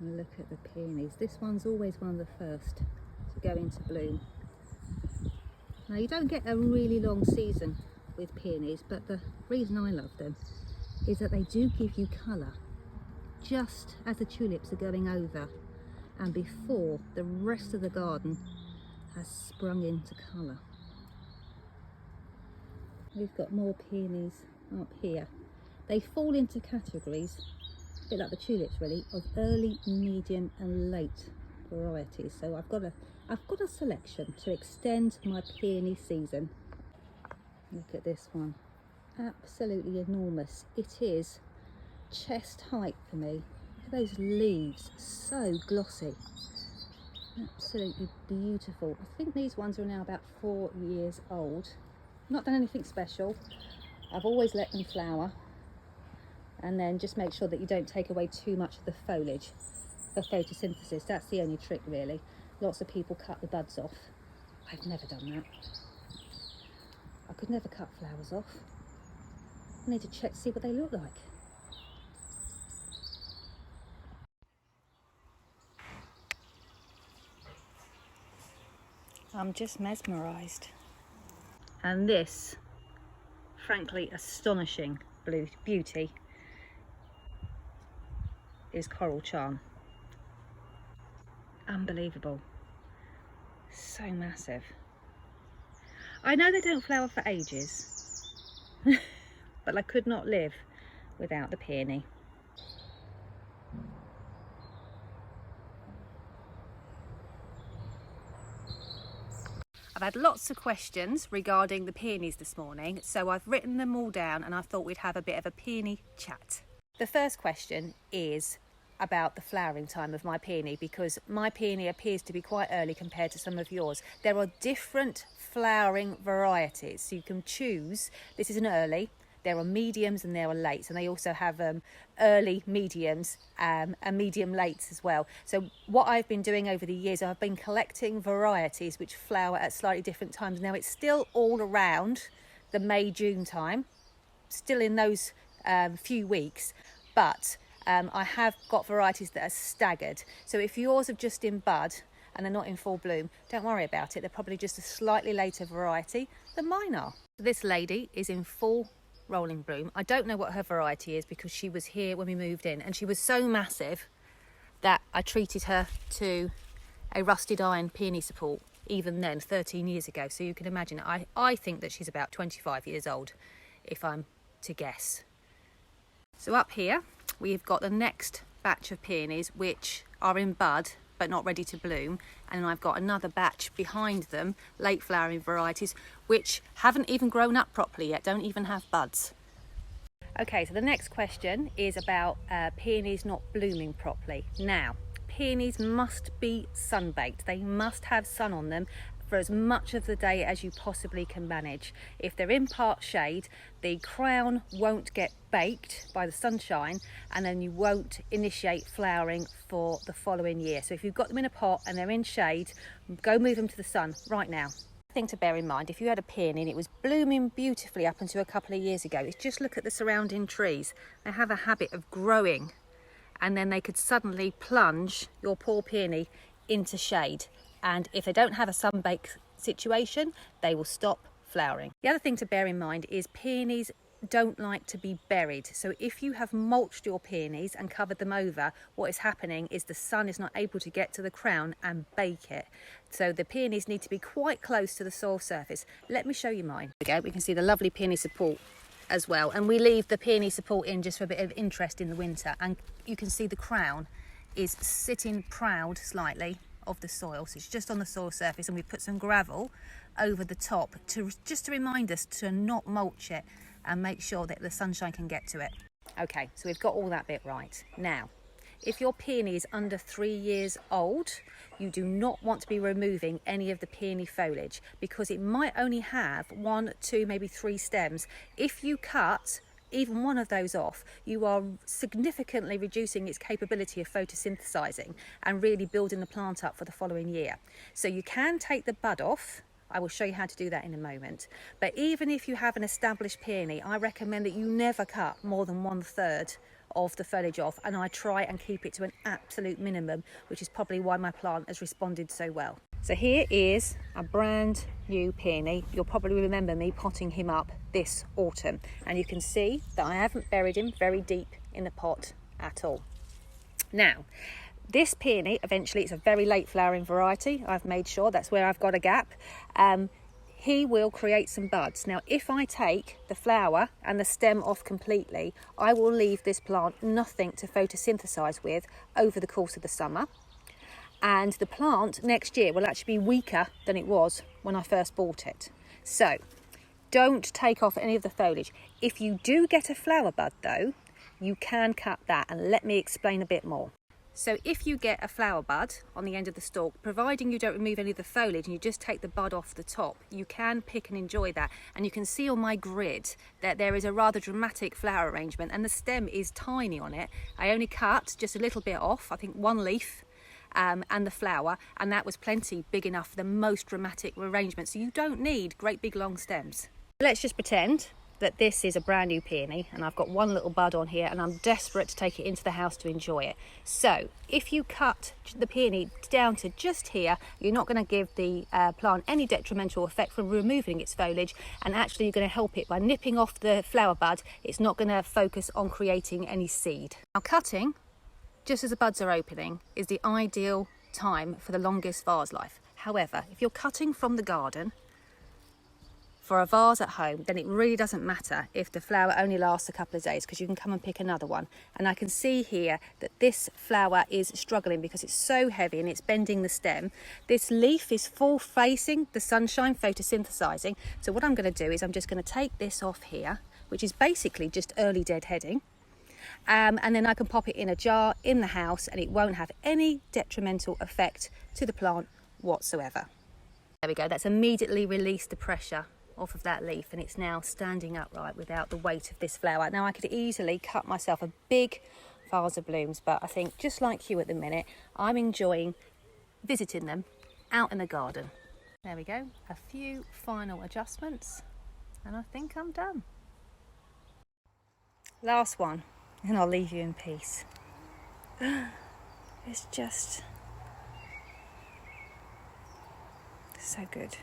And look at the peonies. This one's always one of the first to go into bloom. Now you don't get a really long season with peonies, but the reason I love them is that they do give you colour just as the tulips are going over and before the rest of the garden has sprung into colour. We've got more peonies up here. They fall into categories, a bit like the tulips really, of early, medium and late varieties. So I've got a selection to extend my peony season. Look at this one, absolutely enormous. It is chest height for me. Look at those leaves, so glossy, absolutely beautiful. I think these ones are now about 4 years old. Not done anything special. I've always let them flower, and then just make sure that you don't take away too much of the foliage for photosynthesis. That's the only trick really. Lots of people cut the buds off. I've never done that. I could never cut flowers off. I need to check to see what they look like. I'm just mesmerised. And this, frankly astonishing beauty, is Coral Charm. Unbelievable. So massive. I know they don't flower for ages, but I could not live without the peony. I've had lots of questions regarding the peonies this morning, so I've written them all down and I thought we'd have a bit of a peony chat. The first question is about the flowering time of my peony, because my peony appears to be quite early compared to some of yours. There are different flowering varieties, so you can choose. This is an early, there are mediums and there are lates, and they also have early mediums and medium lates as well. So what I've been doing over the years, I've been collecting varieties which flower at slightly different times. Now it's still all around the May-June time, still in those few weeks, but I have got varieties that are staggered. So if yours are just in bud and they're not in full bloom, don't worry about it. They're probably just a slightly later variety than mine are. This lady is in full rolling bloom. I don't know what her variety is because she was here when we moved in, and she was so massive that I treated her to a rusted iron peony support even then, 13 years ago. So you can imagine, I think that she's about 25 years old, if I'm to guess. So up here we've got the next batch of peonies which are in bud but not ready to bloom, and I've got another batch behind them, late flowering varieties, which haven't even grown up properly yet, don't even have buds. Okay, so the next question is about peonies not blooming properly. Now, peonies must be sun-baked. They must have sun on them for as much of the day as you possibly can manage. If they're in part shade, the crown won't get baked by the sunshine, and then you won't initiate flowering for the following year. So if you've got them in a pot and they're in shade, go move them to the sun right now. Thing to bear in mind, if you had a peony and it was blooming beautifully up until a couple of years ago, is just look at the surrounding trees. They have a habit of growing, and then they could suddenly plunge your poor peony into shade. And if they don't have a sun-baked situation, they will stop flowering. The other thing to bear in mind is peonies don't like to be buried. So if you have mulched your peonies and covered them over, what is happening is the sun is not able to get to the crown and bake it. So the peonies need to be quite close to the soil surface. Let me show you mine. There we go. We can see the lovely peony support as well. And we leave the peony support in just for a bit of interest in the winter. And you can see the crown is sitting proud slightly of the soil, so it's just on the soil surface, and we put some gravel over the top just to remind us to not mulch it and make sure that the sunshine can get to it. Okay, so we've got all that bit right. Now, if your peony is under 3 years old, you do not want to be removing any of the peony foliage, because it might only have 1, 2, maybe 3 stems. If you cut even one of those off, you are significantly reducing its capability of photosynthesizing and really building the plant up for the following year. So you can take the bud off. I will show you how to do that in a moment. But even if you have an established peony, I recommend that you never cut more than 1/3 of the foliage off, and I try and keep it to an absolute minimum, which is probably why my plant has responded so well. So here is a brand new peony. You'll probably remember me potting him up this autumn, and you can see that I haven't buried him very deep in the pot at all. Now, this peony, eventually, it's a very late flowering variety. I've made sure that's where I've got a gap. He will create some buds. Now, if I take the flower and the stem off completely, I will leave this plant nothing to photosynthesize with over the course of the summer. And the plant next year will actually be weaker than it was when I first bought it. So don't take off any of the foliage. If you do get a flower bud though, you can cut that, and let me explain a bit more. So if you get a flower bud on the end of the stalk, providing you don't remove any of the foliage and you just take the bud off the top, you can pick and enjoy that. And you can see on my grid that there is a rather dramatic flower arrangement, and the stem is tiny on it. I only cut just a little bit off, I think 1 leaf, and the flower, and that was plenty big enough for the most dramatic arrangement. So you don't need great big long stems. Let's just pretend that this is a brand new peony and I've got 1 little bud on here, and I'm desperate to take it into the house to enjoy it. So if you cut the peony down to just here, you're not going to give the plant any detrimental effect from removing its foliage, and actually you're going to help it by nipping off the flower bud. It's not going to focus on creating any seed. Now, cutting just as the buds are opening is the ideal time for the longest vase life. However, if you're cutting from the garden for a vase at home, then it really doesn't matter if the flower only lasts a couple of days, because you can come and pick another one. And I can see here that this flower is struggling because it's so heavy and it's bending the stem. This leaf is full facing the sunshine, photosynthesizing. So what I'm going to do is I'm just going to take this off here, which is basically just early deadheading. And then I can pop it in a jar in the house, and it won't have any detrimental effect to the plant whatsoever. There we go, that's immediately released the pressure off of that leaf, and it's now standing upright without the weight of this flower. Now, I could easily cut myself a big vase of blooms, but I think, just like you at the minute, I'm enjoying visiting them out in the garden. There we go, a few final adjustments, and I think I'm done. Last one, and I'll leave you in peace. It's just so good.